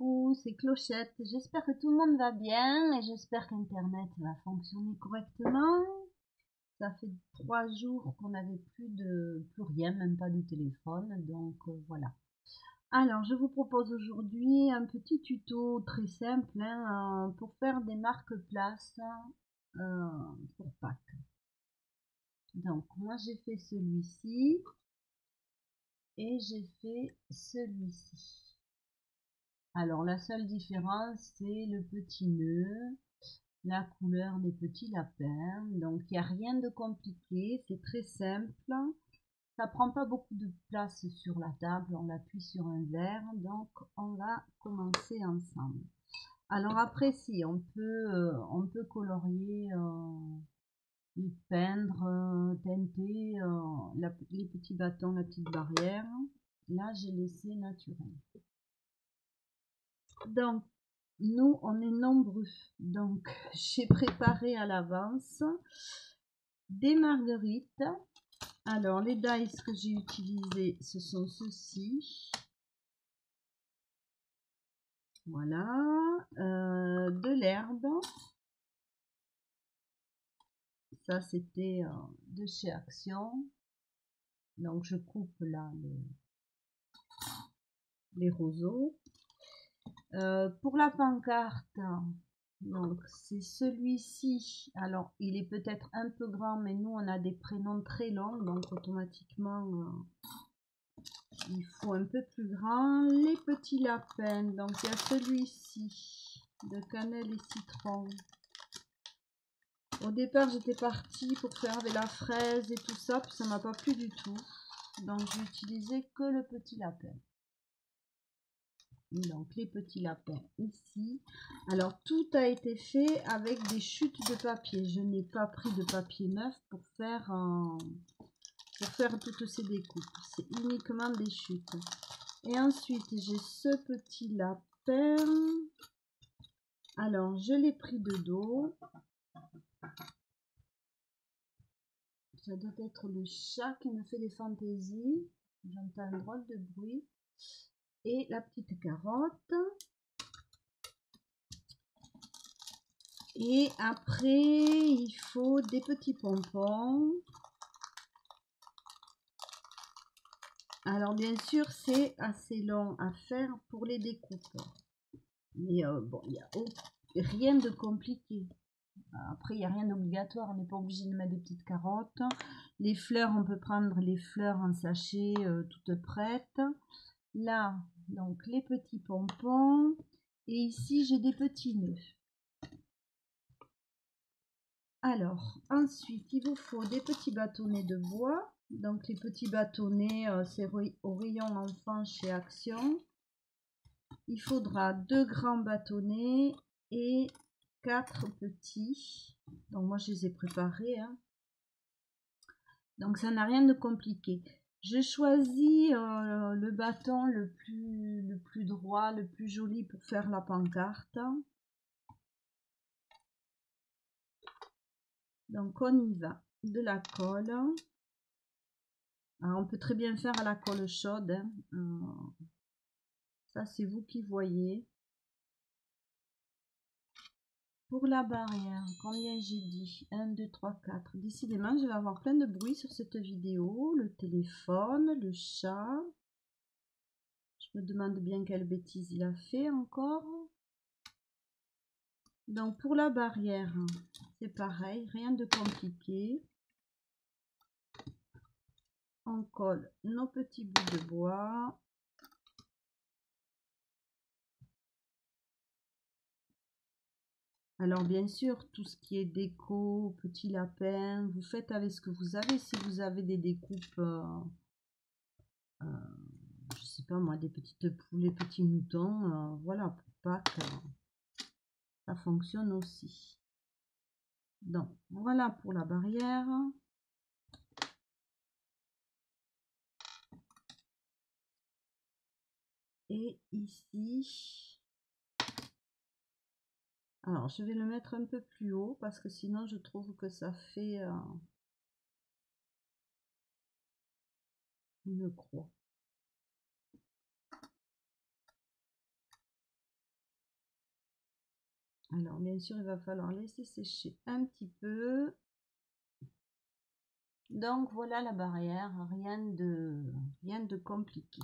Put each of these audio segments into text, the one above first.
coucou, c'est Clochette. J'espère que tout le monde va bien et j'espère qu'Internet va fonctionner correctement. Ça fait 3 jours qu'on n'avait plus rien, même pas de téléphone, donc voilà. Alors, je vous propose aujourd'hui un petit tuto très simple pour faire des marque-places euh, pour Pâques. Donc, moi j'ai fait celui-ci et j'ai fait celui-ci. Alors la seule différence, c'est le petit nœud, la couleur des petits lapins. Donc il n'y a rien de compliqué, c'est très simple. Ça prend pas beaucoup de place sur la table, on appuie sur un verre. Donc on va commencer ensemble. Alors après, si on peut colorier, peindre, teinter les petits bâtons, la petite barrière. Là, j'ai laissé naturel. Donc, nous, on est nombreux. Donc, j'ai préparé à l'avance des marguerites. Alors, les dice que j'ai utilisés, ce sont ceux-ci. Voilà. De l'herbe. Ça, c'était de chez Action. Donc, je coupe là les roseaux. Pour la pancarte, donc c'est celui-ci. Alors il est peut-être un peu grand, mais nous on a des prénoms très longs, donc automatiquement il faut un peu plus grand. Les petits lapins, donc il y a celui-ci de cannelle et citron. Au départ j'étais partie pour faire avec la fraise et tout ça, puis ça m'a pas plu du tout, donc j'ai utilisé que le petit lapin. Donc les petits lapins ici. Alors tout a été fait avec des chutes de papier. Je n'ai pas pris de papier neuf pour faire toutes ces découpes. C'est uniquement des chutes. Et ensuite j'ai ce petit lapin. Alors je l'ai pris de dos. Ça doit être le chat qui me fait des fantaisies. J'entends un drôle de bruit. Et la petite carotte. Et après, il faut des petits pompons. Alors bien sûr, c'est assez long à faire pour les découpes. Mais bon, il n'y a rien de compliqué. Après, il n'y a rien d'obligatoire. On n'est pas obligé de mettre des petites carottes. Les fleurs, on peut prendre les fleurs en sachet toutes prêtes. Là, donc les petits pompons. Et ici, j'ai des petits nœuds. Alors, ensuite, il vous faut des petits bâtonnets de bois. Donc, les petits bâtonnets, c'est au rayon enfant chez Action. Il faudra 2 grands bâtonnets et 4 petits. Donc, moi, je les ai préparés. Donc, ça n'a rien de compliqué. Je choisis le bâton le plus droit, le plus joli pour faire la pancarte. Donc, on y va. De la colle. Alors, on peut très bien faire à la colle chaude. Ça, c'est vous qui voyez. Pour la barrière, combien j'ai dit? 1, 2, 3, 4. Décidément, je vais avoir plein de bruit sur cette vidéo. Le téléphone, le chat. Je me demande bien quelle bêtise il a fait encore. Donc, pour la barrière, c'est pareil, rien de compliqué. On colle nos petits bouts de bois. Alors bien sûr, tout ce qui est déco, petit lapin, vous faites avec ce que vous avez. Si vous avez des découpes, je sais pas moi, des petites poules, des petits moutons, voilà, pour Pâques, ça fonctionne aussi. Donc voilà pour la barrière. Et ici, alors je vais le mettre un peu plus haut parce que sinon je trouve que ça fait une croix. Alors, bien sûr, il va falloir laisser sécher un petit peu. Donc, voilà la barrière, rien de compliqué.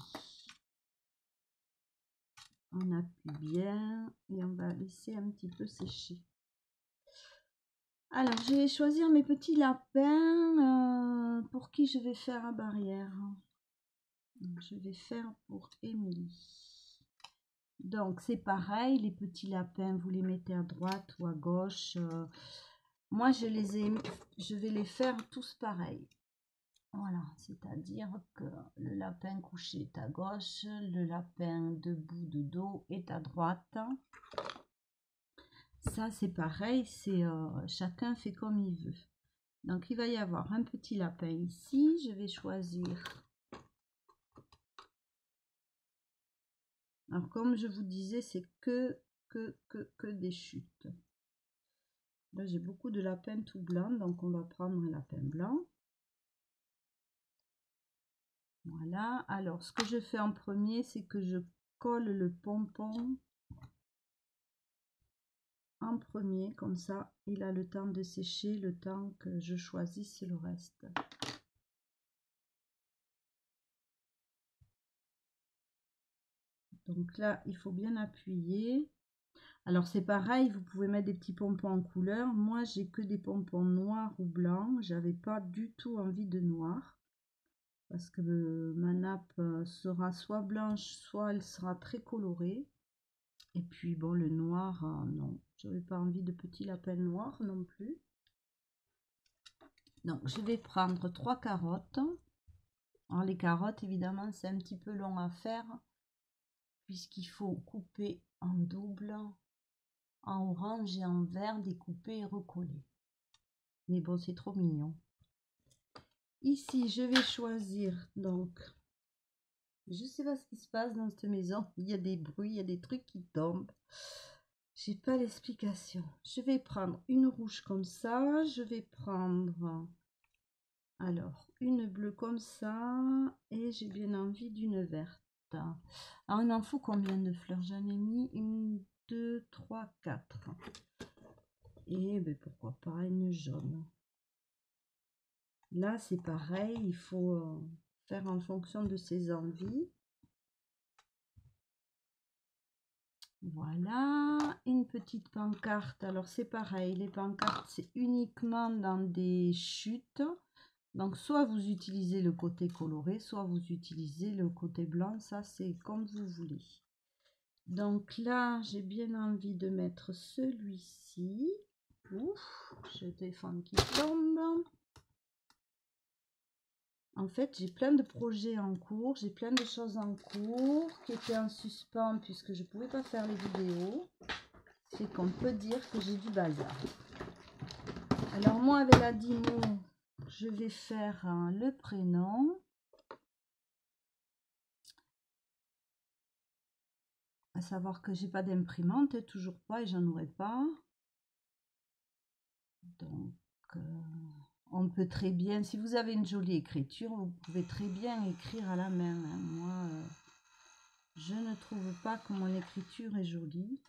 On appuie bien et on va laisser un petit peu sécher. Alors, je vais choisir mes petits lapins pour qui je vais faire la barrière. Je vais faire pour Émilie. Donc, c'est pareil, les petits lapins, vous les mettez à droite ou à gauche. Moi, je vais les faire tous pareils. Voilà, c'est-à-dire que le lapin couché est à gauche, le lapin debout de dos est à droite. Ça, c'est pareil, c'est chacun fait comme il veut. Donc, il va y avoir un petit lapin ici. Je vais choisir. Alors, comme je vous disais, c'est que des chutes. Là, j'ai beaucoup de lapins tout blancs, donc on va prendre un lapin blanc. Voilà. Alors, ce que je fais en premier, c'est que je colle le pompon en premier, comme ça, il a le temps de sécher, le temps que je choisisse le reste. Donc là, il faut bien appuyer. Alors c'est pareil, vous pouvez mettre des petits pompons en couleur. Moi, j'ai que des pompons noirs ou blancs. J'avais pas du tout envie de noir. Parce que ma nappe sera soit blanche, soit elle sera très colorée. Et puis bon, le noir, non. J'avais pas envie de petits lapins noirs non plus. Donc je vais prendre 3 carottes. Alors les carottes, évidemment, c'est un petit peu long à faire. Puisqu'il faut couper en double, en orange et en vert, découper et recoller. Mais bon, c'est trop mignon. Ici, je vais choisir, donc, je sais pas ce qui se passe dans cette maison. Il y a des bruits, il y a des trucs qui tombent. J'ai pas l'explication. Je vais prendre une rouge comme ça. Je vais prendre, alors, une bleue comme ça. Et j'ai bien envie d'une verte. Alors, il m'en faut combien de fleurs? J'en ai mis une, 2, 3, 4. Et ben, pourquoi pas une jaune. Là, c'est pareil, il faut faire en fonction de ses envies. Voilà, une petite pancarte. Alors, c'est pareil, les pancartes, c'est uniquement dans des chutes. Donc, soit vous utilisez le côté coloré, soit vous utilisez le côté blanc. Ça, c'est comme vous voulez. Donc là, j'ai bien envie de mettre celui-ci. Ouf, je téléphone qui tombe. En fait, j'ai plein de projets en cours, j'ai plein de choses en cours qui étaient en suspens puisque je ne pouvais pas faire les vidéos. C'est qu'on peut dire que j'ai du bazar. Alors moi, avec la Dimo, je vais faire le prénom. À savoir que j'ai pas d'imprimante, toujours pas, et j'en aurai pas. Donc, on peut très bien, si vous avez une jolie écriture, vous pouvez très bien écrire à la main. Hein. Moi, je ne trouve pas que mon écriture est jolie.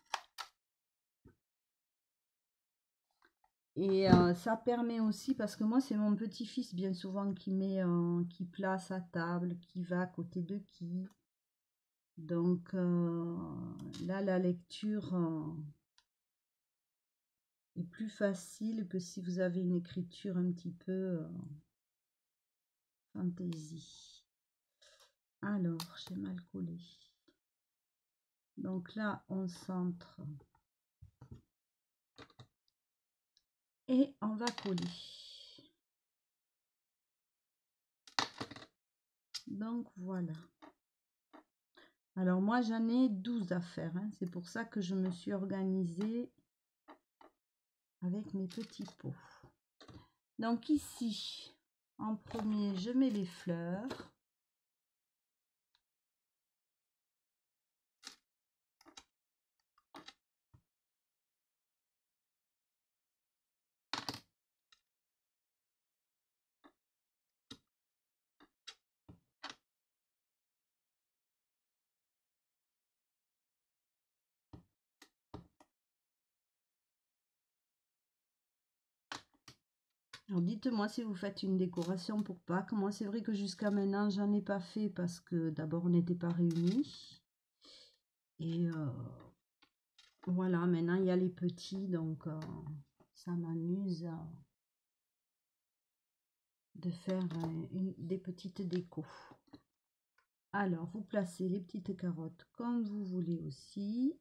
Et ça permet aussi, parce que moi c'est mon petit-fils bien souvent qui place à table, qui va à côté de qui. Donc là la lecture est plus facile que si vous avez une écriture un petit peu fantaisie. Alors j'ai mal collé. Donc là on centre. Et on va coller. Donc voilà. Alors moi j'en ai 12 à faire. Hein. C'est pour ça que je me suis organisée avec mes petits pots. Donc ici, en premier, je mets les fleurs. Alors dites-moi si vous faites une décoration pour Pâques. Moi c'est vrai que jusqu'à maintenant j'en ai pas fait parce que d'abord on n'était pas réunis. Et voilà, maintenant il y a les petits, donc ça m'amuse de faire des petites décos. Alors vous placez les petites carottes comme vous voulez aussi.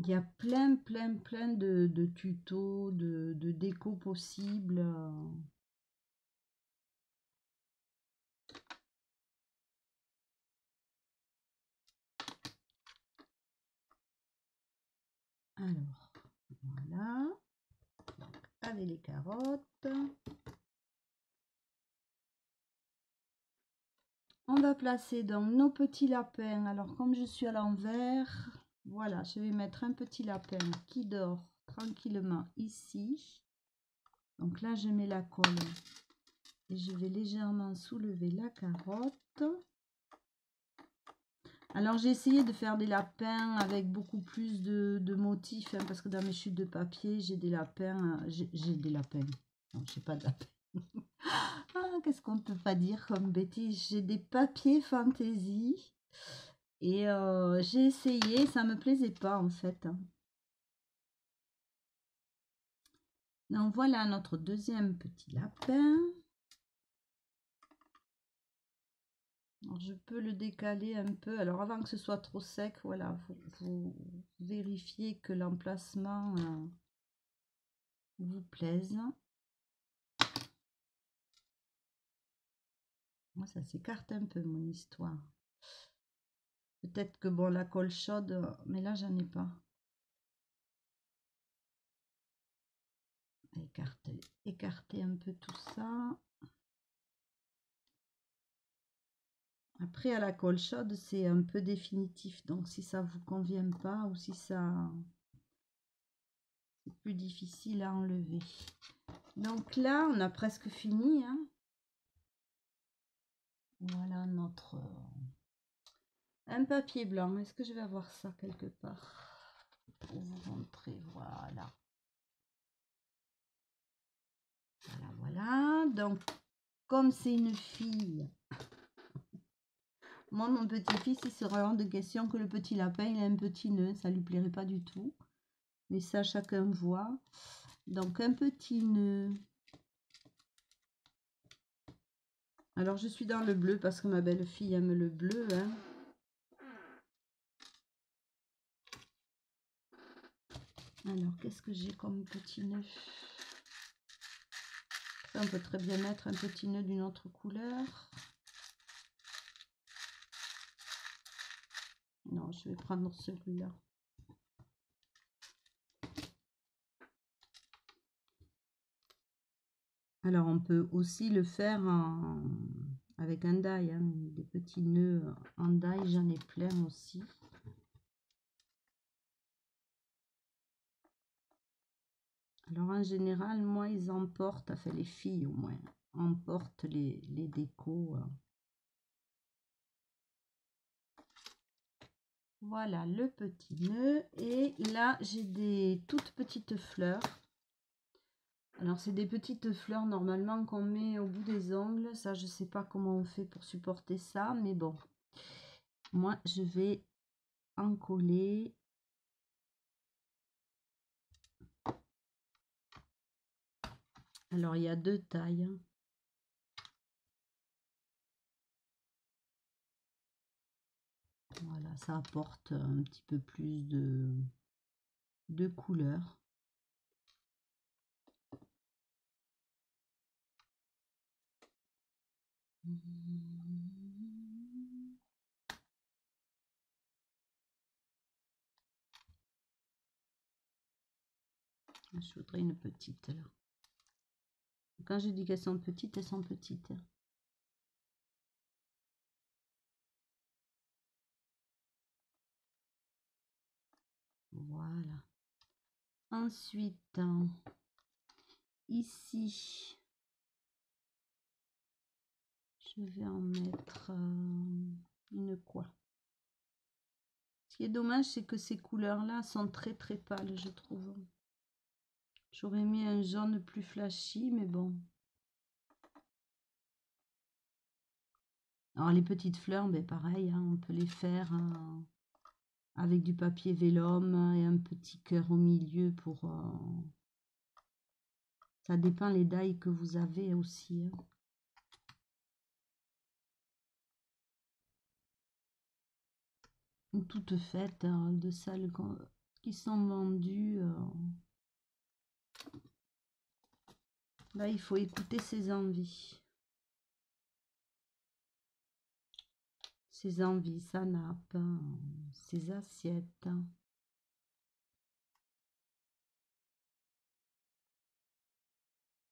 Il y a plein de tutos, de déco possibles. Alors, voilà. Donc, avec les carottes. On va placer donc nos petits lapins. Alors, comme je suis à l'envers, voilà, je vais mettre un petit lapin qui dort tranquillement ici. Donc là, je mets la colle et je vais légèrement soulever la carotte. Alors, j'ai essayé de faire des lapins avec beaucoup plus de motifs, hein, parce que dans mes chutes de papier, j'ai des lapins. J'ai des lapins. Non, j'ai pas de lapins. Ah, qu'est-ce qu'on ne peut pas dire comme bêtise? J'ai des papiers fantaisie. Et j'ai essayé, ça me plaisait pas en fait. Donc voilà notre deuxième petit lapin. Alors, je peux le décaler un peu. Alors avant que ce soit trop sec, voilà, vous vérifiez que l'emplacement vous plaise. Moi, ça s'écarte un peu mon histoire. Peut-être que bon, la colle chaude, mais là j'en ai pas. Écarter un peu tout ça. Après, à la colle chaude, c'est un peu définitif. Donc, si ça vous convient pas ou si ça c'est plus difficile à enlever. Donc là, on a presque fini. Hein. Voilà notre un papier blanc. Est-ce que je vais avoir ça quelque part pour vous montrer? Voilà. Voilà, voilà. Donc, comme c'est une fille, moi, mon petit-fils, il serait hors de question que le petit lapin, il ait un petit nœud. Ça lui plairait pas du tout. Mais ça, chacun voit. Donc, un petit nœud. Alors, je suis dans le bleu parce que ma belle-fille aime le bleu. Hein. Alors, qu'est-ce que j'ai comme petit nœud? On peut très bien mettre un petit nœud d'une autre couleur. Non, je vais prendre celui-là. Alors, on peut aussi le faire avec un die, hein, des petits nœuds en die, j'en ai plein aussi. Alors, en général, moi, ils emportent, enfin les filles au moins, emportent les décos. Voilà le petit nœud. Et là, j'ai des toutes petites fleurs. Alors, c'est des petites fleurs normalement qu'on met au bout des ongles. Ça, je sais pas comment on fait pour supporter ça, mais bon. Moi, je vais en coller. Alors, il y a deux tailles. Voilà, ça apporte un petit peu plus de couleur. Je voudrais une petite là. Quand je dis qu'elles sont petites, elles sont petites. Voilà. Ensuite, ici, Je vais en mettre une quoi. Ce qui est dommage, c'est que ces couleurs-là sont très très pâles, je trouve. J'aurais mis un jaune plus flashy, mais bon. Alors les petites fleurs, ben pareil, hein, on peut les faire avec du papier vélum et un petit cœur au milieu pour... Ça dépend les die que vous avez aussi. Hein. Toutes faites, hein, de celles qui sont vendues. Là, il faut écouter ses envies. Ses envies, sa nappe, ses assiettes.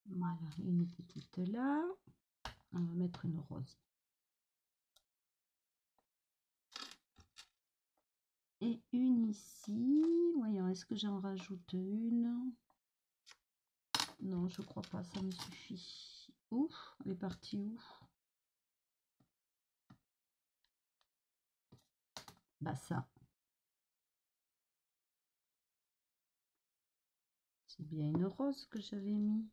Voilà, une petite là. On va mettre une rose. Et une ici. Voyons, est-ce que j'en rajoute une? Non, je crois pas, ça me suffit. Ouf, elle est partie où? Bah ça. C'est bien une rose que j'avais mis.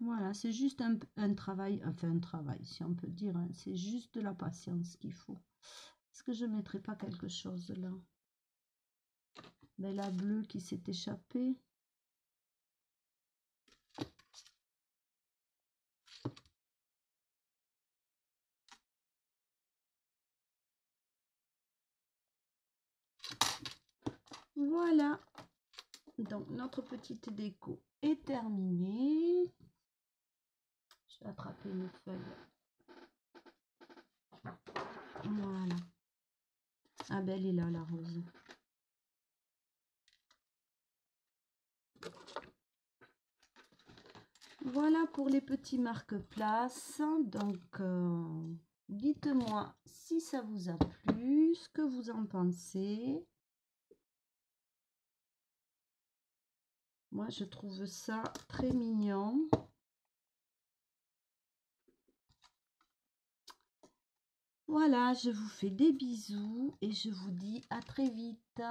Voilà, c'est juste un travail, enfin un travail, si on peut dire. Hein, c'est juste de la patience qu'il faut. Est-ce que je ne mettrai pas quelque chose là? Mais la bleue qui s'est échappée. Voilà. Donc notre petite déco est terminée. Je vais attraper une feuille. Voilà. Ah ben elle est là, la rose. Voilà pour les petits marque-places. Donc, dites-moi si ça vous a plu, ce que vous en pensez. Moi, je trouve ça très mignon. Voilà, je vous fais des bisous et je vous dis à très vite.